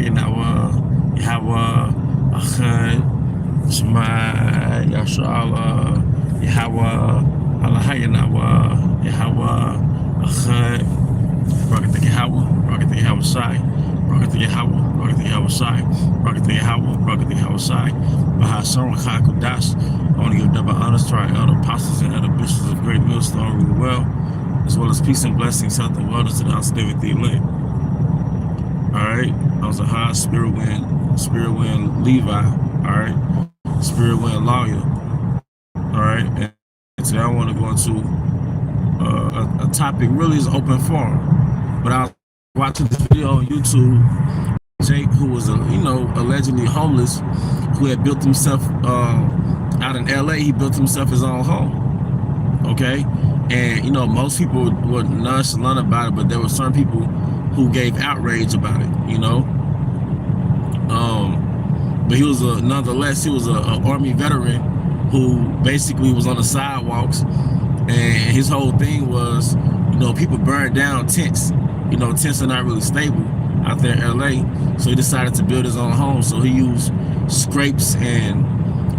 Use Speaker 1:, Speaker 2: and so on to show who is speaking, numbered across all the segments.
Speaker 1: Yahweh, Yahweh, Achad, Shema, Yahshua, Yahweh, Allah Yahweh, Yahweh, Achad, Rocket Yahweh, Rocket Yahweh Shai, Rocket Yahweh, Rocket Yahweh Shai, Rocket Yahweh, Rocket Yahweh Shai, Bahasam Hakudash. I want to give double honors to our elder apostles and elder bishops of Great Millstone rule well, as well as peace and blessings, health and wellness to the house of David the elect. Alright, I was a high spirit wind Levi, alright, spirit wind lawyer. Alright, and today I want to go into a topic really is open forum. But I was watching this video on YouTube. Jake, who was allegedly homeless, who had built himself out in LA, he built himself his own home. Okay, and most people were nonchalant about it, but there were certain people who gave outrage about it. But he was nonetheless he was an Army veteran who basically was on the sidewalks, and his whole thing was, people burned down tents. Tents are not really stable out there in LA, so he decided to build his own home. So he used scrapes, and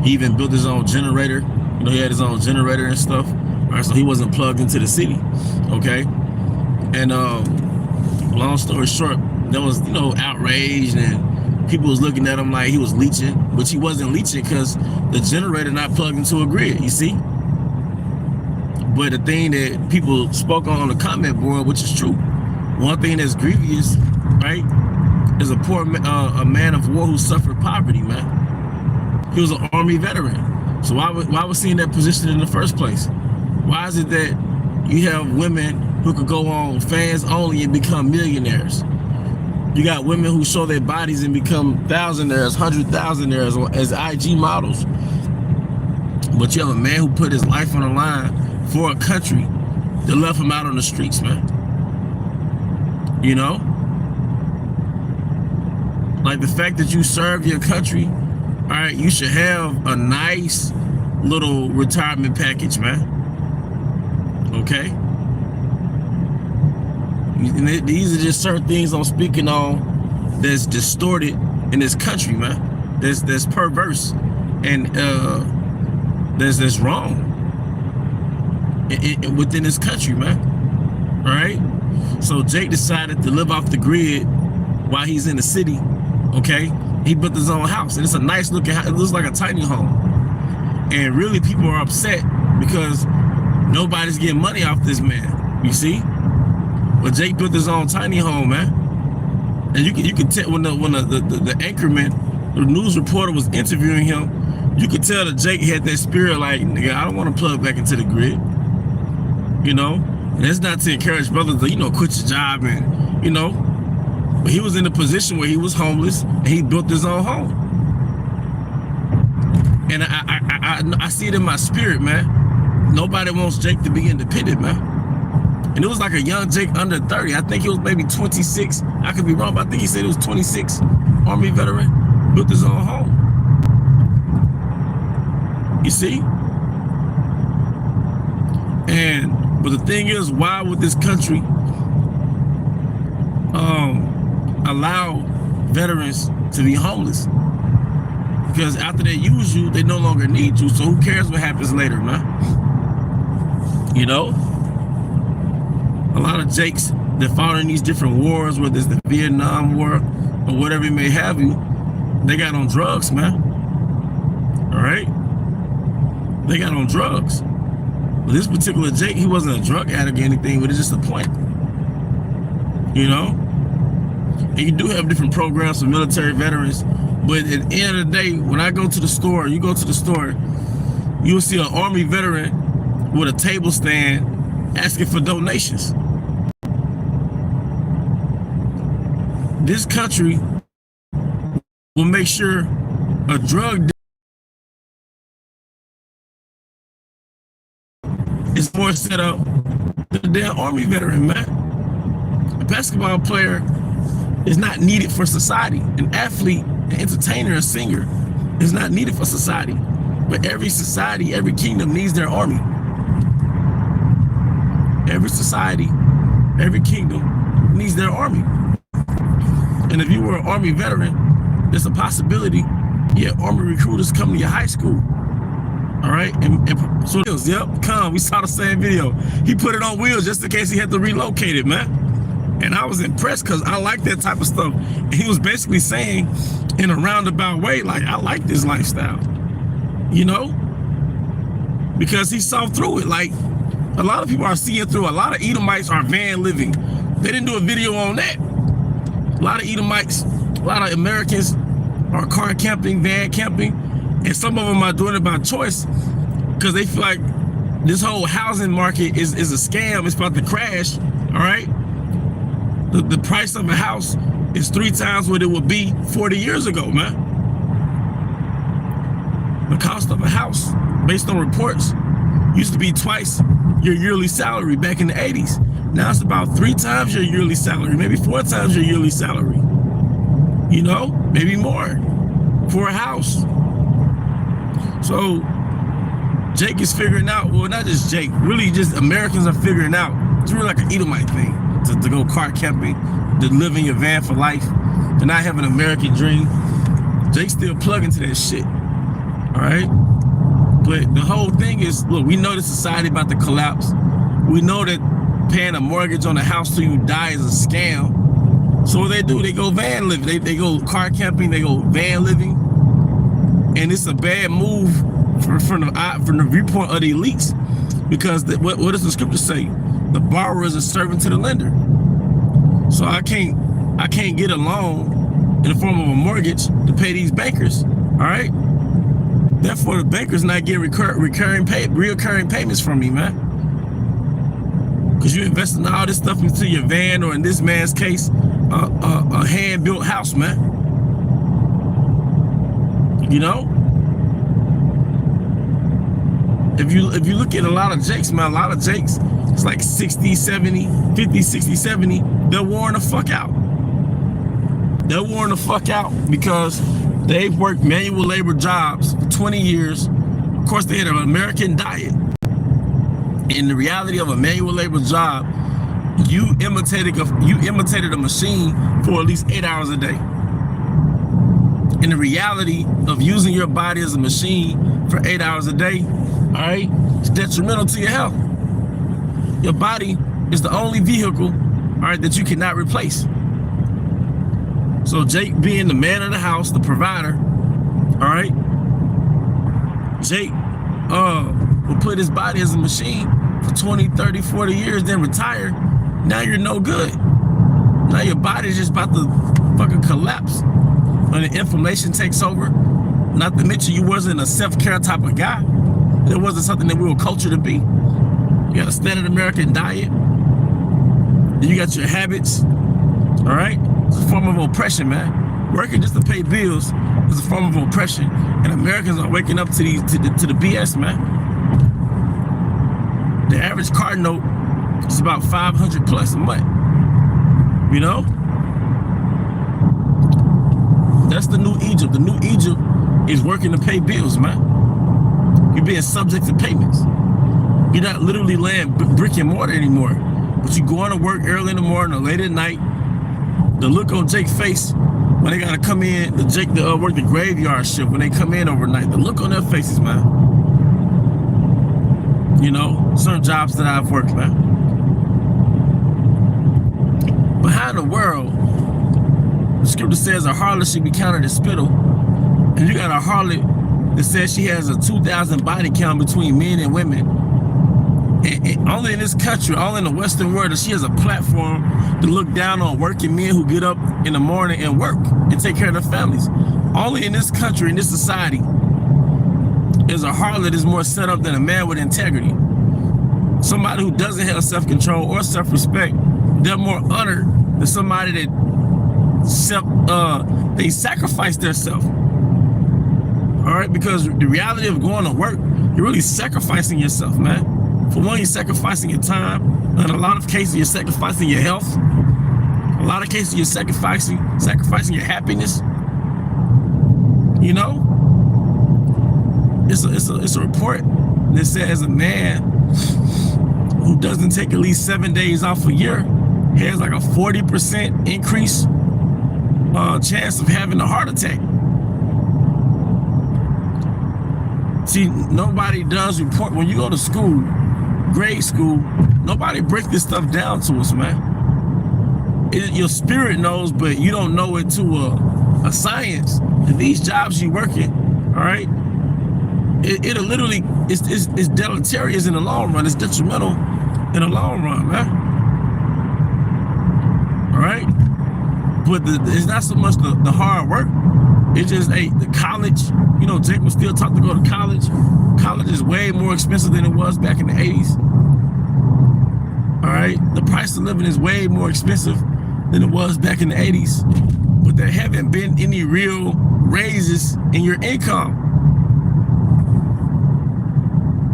Speaker 1: he even built his own generator. He had his own generator and stuff. All right, so he wasn't plugged into the city. Okay, and long story short, there was outrage, and people was looking at him like he was leeching, which he wasn't leeching because the generator not plugged into a grid. You see. But the thing that people spoke on the comment board, which is true, one thing that's grievous, right, is a man of war who suffered poverty, man. He was an Army veteran. So why was he in that position in the first place? Why is it that you have women who could go on fans only and become millionaires? You got women who show their bodies and become thousandaires, 100,000aires as IG models. But you have a man who put his life on the line for a country that left him out on the streets, man. Like the fact that you serve your country, all right, you should have a nice little retirement package, man. Okay? And these are just certain things I'm speaking on that's distorted in this country, man. That's perverse and that's wrong within this country, man. All right? So Jake decided to live off the grid while he's in the city. Okay, he built his own house, and it's a nice looking house. It looks like a tiny home, and really people are upset because nobody's getting money off this man. You see, but Jake built his own tiny home, man. And you can tell when the anchorman, the news reporter, was interviewing him, you could tell that Jake had that spirit like, nigga, I don't want to plug back into the grid. And it's not to encourage brothers to quit your job and but he was in a position where he was homeless and he built his own home. And I see it in my spirit, man. Nobody wants Jake to be independent, man. And it was like a young Jake under 30. I think he was maybe 26. I could be wrong, but I think he said he was 26. Army veteran, built his own home. You see? But the thing is, why would this country allow veterans to be homeless? Because after they use you, they no longer need you. So who cares what happens later, man? A lot of Jakes that fought in these different wars, whether it's the Vietnam War or whatever it may have you, they got on drugs, man. All right? They got on drugs. But this particular Jake, he wasn't a drug addict or anything, but it's just a point. And you do have different programs for military veterans, but at the end of the day, when I go to the store, you go to the store, you'll see an Army veteran with a table stand asking for donations. This country will make sure a drug is more set up than a damn Army veteran, man. A basketball player is not needed for society. An athlete, an entertainer, a singer is not needed for society. But every society, every kingdom needs their army. Every society, every kingdom needs their army. And if you were an Army veteran, there's a possibility, yeah, Army recruiters come to your high school. All right, and so yep, we saw the same video. He put it on wheels just in case he had to relocate it, man. And I was impressed because I like that type of stuff. And he was basically saying in a roundabout way, like, I like this lifestyle, you know, because he saw through it. Like, a lot of people are seeing through. A lot of Edomites are van living. They didn't do a video on that. A lot of Edomites, a lot of Americans are car camping, van camping, and some of them are doing it by choice because they feel like this whole housing market is a scam. It's about to crash, all right? The price of a house is 3 times what it would be 40 years ago, man. The cost of a house, based on reports, used to be twice your yearly salary back in the 80s. Now it's about 3 times your yearly salary, maybe 4 times your yearly salary. You know, maybe more for a house. So Jake is figuring out, well, not just Jake, really just Americans are figuring out, it's really like an Edomite thing, to go car camping, to live in your van for life, to not have an American dream. Jake's still plugging to that shit, all right? But the whole thing is, look, we know the society about to collapse. We know that paying a mortgage on a house till you die is a scam. So what they do, they go van living. They go car camping, they go van living. And it's a bad move from the viewpoint of the elites. Because what does the scripture say? The borrower is a servant to the lender. So I can't get a loan in the form of a mortgage to pay these bankers, all right? Therefore, the bankers not getting reoccurring payments from me, man. Because you investing all this stuff into your van, or in this man's case, a hand-built house, man. You know? If you look at a lot of Jakes, man, a lot of Jakes, it's like 60, 70, 50, 60, 70, they're worn the fuck out. They're worn the fuck out because they've worked manual labor jobs for 20 years. Of course, they had an American diet. In the reality of a manual labor job, you imitated a machine for at least 8 hours a day. In the reality of using your body as a machine for 8 hours a day, all right, it's detrimental to your health. Your body is the only vehicle, all right, that you cannot replace. So Jake, being the man of the house, the provider, all right, Jake will put his body as a machine for 20, 30, 40 years, then retire. Now you're no good. Now your body's just about to fucking collapse. When the inflammation takes over, not to mention you wasn't a self-care type of guy. It wasn't something that we were cultured to be. You got a standard American diet. You got your habits, all right? It's a form of oppression, man. Working just to pay bills is a form of oppression. And Americans are waking up to the BS, man. The average car note is about 500 plus a month. You know? That's the new Egypt. The new Egypt is working to pay bills, man. You're being subject to payments. You're not literally laying brick and mortar anymore. But you going to work early in the morning or late at night. The look on Jake's face when they gotta come in, Jake work the graveyard shift, when they come in overnight, the look on their faces, man. You know, certain jobs that I've worked, man. But how in the world, the scripture says a harlot should be counted as spittle, and you got a harlot that says she has a 2,000 body count between men and women. And only in this country, all in the Western world, that she has a platform to look down on working men who get up in the morning and work and take care of their families. Only in this country, in this society, is a harlot is more set up than a man with integrity. Somebody who doesn't have self-control or self-respect, they're more honored than somebody that they sacrifice themselves. All right, because the reality of going to work, you're really sacrificing yourself, man. For one, you're sacrificing your time. In a lot of cases, you're sacrificing your health. A lot of cases, you're sacrificing your happiness. You know, it's a report that says a man who doesn't take at least 7 days off a year has like a 40% increase chance of having a heart attack. See, nobody does report when you go to school, grade school. Nobody break this stuff down to us, man. Your spirit knows, but you don't know it to a science. And these jobs you work in, all right, it'll literally, it's deleterious in the long run. It's detrimental in the long run, man. All right, but it's not so much the hard work. It's just, hey, the college, you know, Jake was still taught to go to college. College is way more expensive than it was back in the 80s. All right, the price of living is way more expensive than it was back in the 80s. But there haven't been any real raises in your income.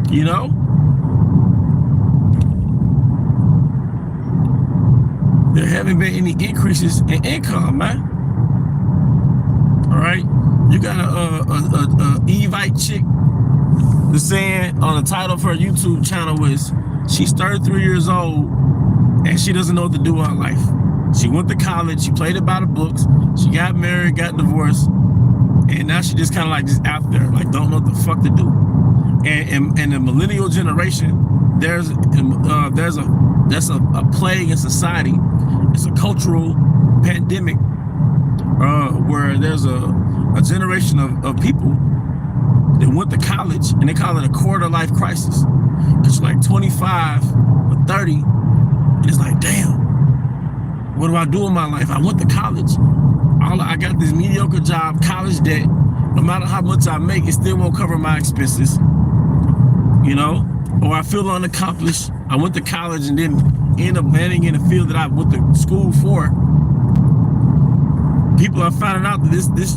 Speaker 1: You know? There haven't been any increases in income, man. All right, you got a Evite chick that's saying on the title of her YouTube channel was she's 33 years old and she doesn't know what to do with her life. She went to college, she played it by the books, she got married, got divorced, and now she just kind of like just out there, like don't know what the fuck to do. And the millennial generation, that's a plague in society. It's a cultural pandemic. Where there's a generation of people that went to college and they call it a quarter life crisis. It's like 25 or 30, and it's like, damn, what do I do in my life? I went to college. I got this mediocre job, college debt. No matter how much I make, it still won't cover my expenses. You know, or I feel unaccomplished. I went to college and then end up landing in a field that I went to school for. People are finding out that this is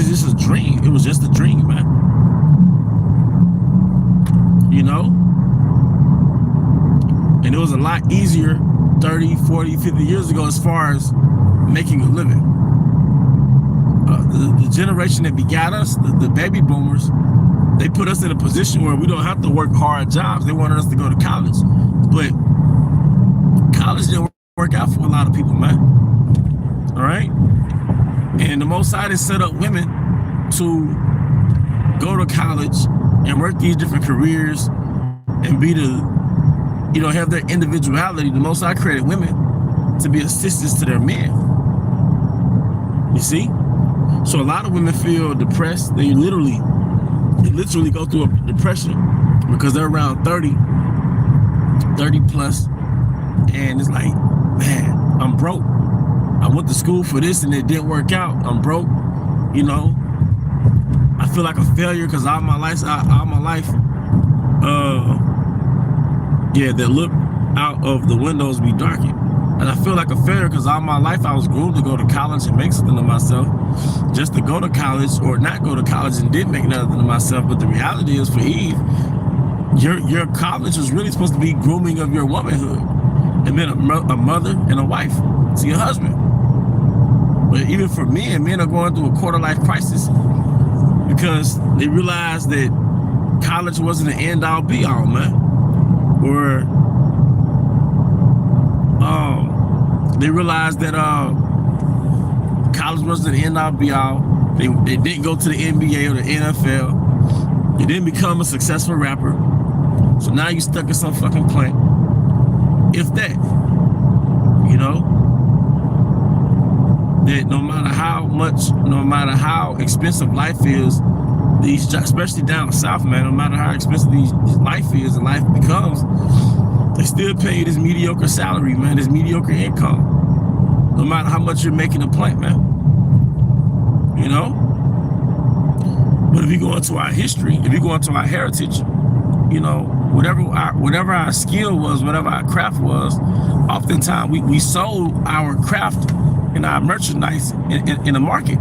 Speaker 1: just a dream. It was just a dream, man. You know? And it was a lot easier 30, 40, 50 years ago as far as making a living. The generation that begat us, the baby boomers, they put us in a position where we don't have to work hard jobs. They wanted us to go to college. But college didn't work out for a lot of people, man. All right? And the Most High has set up women to go to college and work these different careers and be the, you know, have their individuality. The Most High created women to be assistants to their men. You see? So a lot of women feel depressed. They literally go through a depression because they're around 30 plus. And it's like, man, I'm broke. I went to school for this and it didn't work out. I'm broke, you know. I feel like a failure because all my life, that look out of the windows be darkened. And I feel like a failure because all my life I was groomed to go to college and make something of myself. Just to go to college or not go to college and didn't make nothing of myself. But the reality is for Eve, your college was really supposed to be grooming of your womanhood and then a mother and a wife to your husband. But even for men are going through a quarter life crisis because they realized that college wasn't an end all be all, man. Or they realized that college wasn't the end all be all. They didn't go to the NBA or the NFL. You didn't become a successful rapper. So now you're stuck in some fucking plant. If that, you know, that no matter how expensive life is, especially down south, man, no matter how expensive this life is and life becomes, they still pay this mediocre salary, man, this mediocre income. No matter how much you're making a plant, man. You know? But if you go into our history, if you go into our heritage, you know, whatever our skill was, whatever our craft was, oftentimes we sold our craft and our merchandise in the market.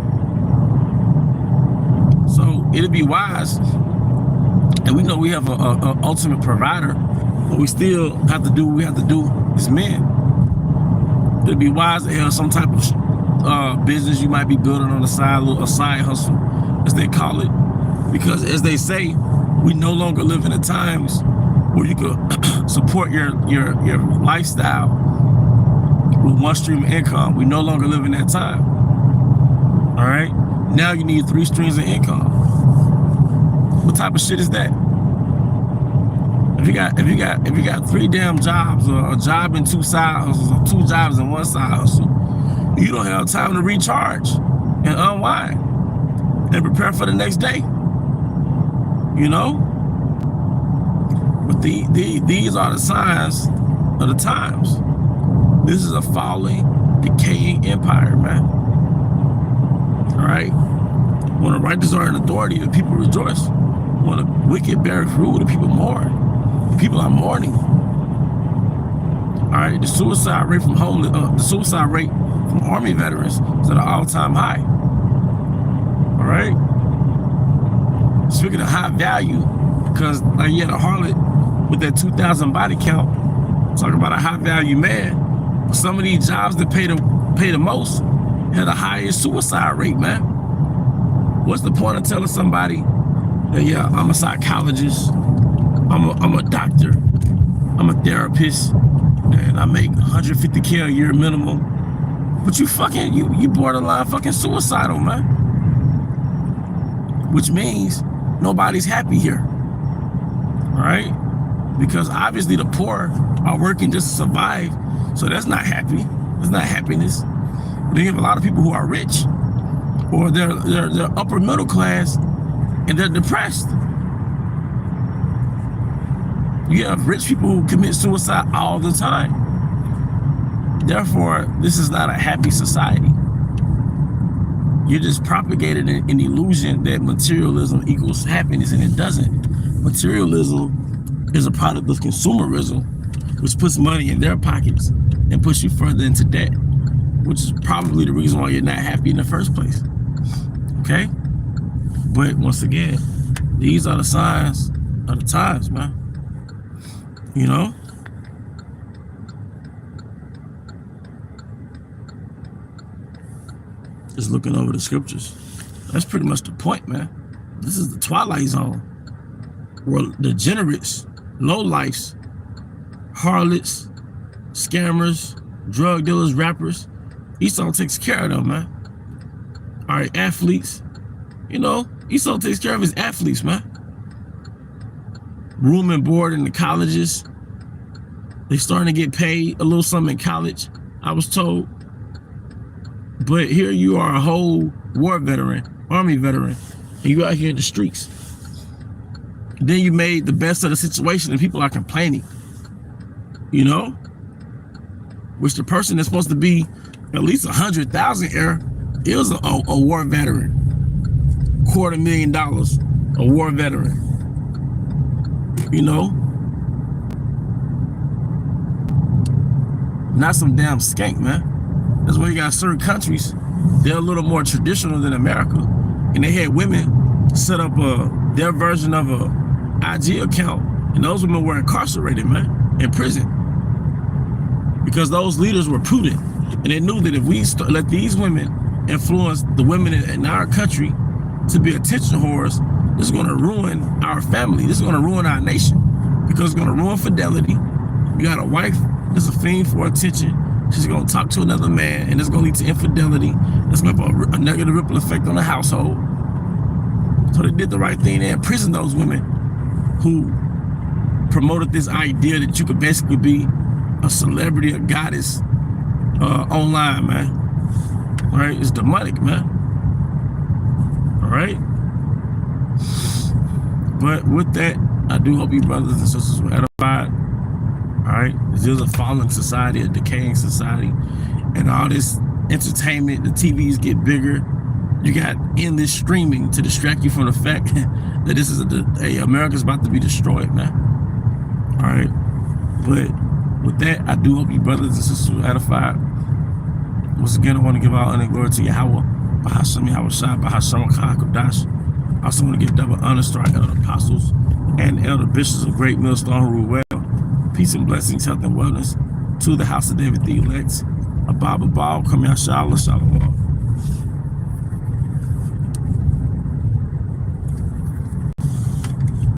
Speaker 1: So it'd be wise, and we know we have a ultimate provider, but we still have to do what we have to do as men. It'd be wise to have some type of business you might be building on the side, a side hustle, as they call it, because as they say, we no longer live in the times where you could support your lifestyle with one stream of income. We no longer live in that time. All right. Now you need 3 streams of income. What type of shit is that? If you got 3 damn jobs, or a job in 2 side hustles, or 2 jobs in 1 side hustle, you don't have time to recharge and unwind and prepare for the next day. You know? But these are the signs of the times. This is a falling, decaying empire, man. All right? When the righteous are in authority, the people rejoice. When the wicked bear rule, the people mourn. The people are mourning. All right? The suicide rate from Army veterans is at an all-time high. All right? Speaking of high value, because like you had a harlot with that 2,000 body count, talking about a high value man. Some of these jobs that pay the most had a higher suicide rate, man. What's the point of telling somebody that, yeah, I'm a psychologist, I'm a doctor, I'm a therapist, and I make $150K a year minimum, but you borderline fucking suicidal, man. Which means nobody's happy here, all right? Because obviously the poor are working just to survive, so that's not happy. That's not happiness. But you have a lot of people who are rich, or they're upper middle class, and they're depressed. You have rich people who commit suicide all the time. Therefore, this is not a happy society. You're just propagating an illusion that materialism equals happiness, and it doesn't. Materialism is a product of consumerism, which puts money in their pockets and puts you further into debt, which is probably the reason why you're not happy in the first place. Okay? But once again, these are the signs of the times, man. You know? Just looking over the scriptures. That's pretty much the point, man. This is the twilight zone, where degenerates, lowlifes, harlots, scammers, drug dealers, rappers, Esau takes care of them, man. All right, athletes, you know, Esau takes care of his athletes, man. Room and board in the colleges. They starting to get paid a little something in college, I was told. But here you are, a whole war veteran, Army veteran, and you out here in the streets. Then you made the best of the situation and people are complaining, you know? Which the person that's supposed to be at least 100,000 is a war veteran. $250,000, a war veteran. You know? Not some damn skank, man. That's why you got certain countries, they're a little more traditional than America. And they had women set up their version of a IG account, and those women were incarcerated, man, in prison. Because those leaders were prudent, and they knew that if we let these women influence the women in our country to be attention whores, this is gonna ruin our family. This is gonna ruin our nation, because it's gonna ruin fidelity. You got a wife that's a fiend for attention. She's gonna talk to another man, and it's gonna lead to infidelity. That's gonna have a negative ripple effect on the household. So they did the right thing. They imprisoned those women who promoted this idea that you could basically be a celebrity, a goddess, online, man. All right, it's demonic, man. All right. But with that, I do hope you brothers and sisters were edified. All right, this is a fallen society, a decaying society, and all this entertainment, the TVs get bigger. You got endless streaming to distract you from the fact that this is America's about to be destroyed, man. All right, but with that, I do hope you brothers and sisters were edified. Once again, I want to give all honor and glory to Yahweh, Bahashem Yahweh Shai, Bahashem Kodash. I also want to give double honor to our elder apostles and elder bishops of Great Millstone who rule well. Peace and blessings, health and wellness to the house of David, the elect. Abba Baal, Kamya Shalom, Shalom.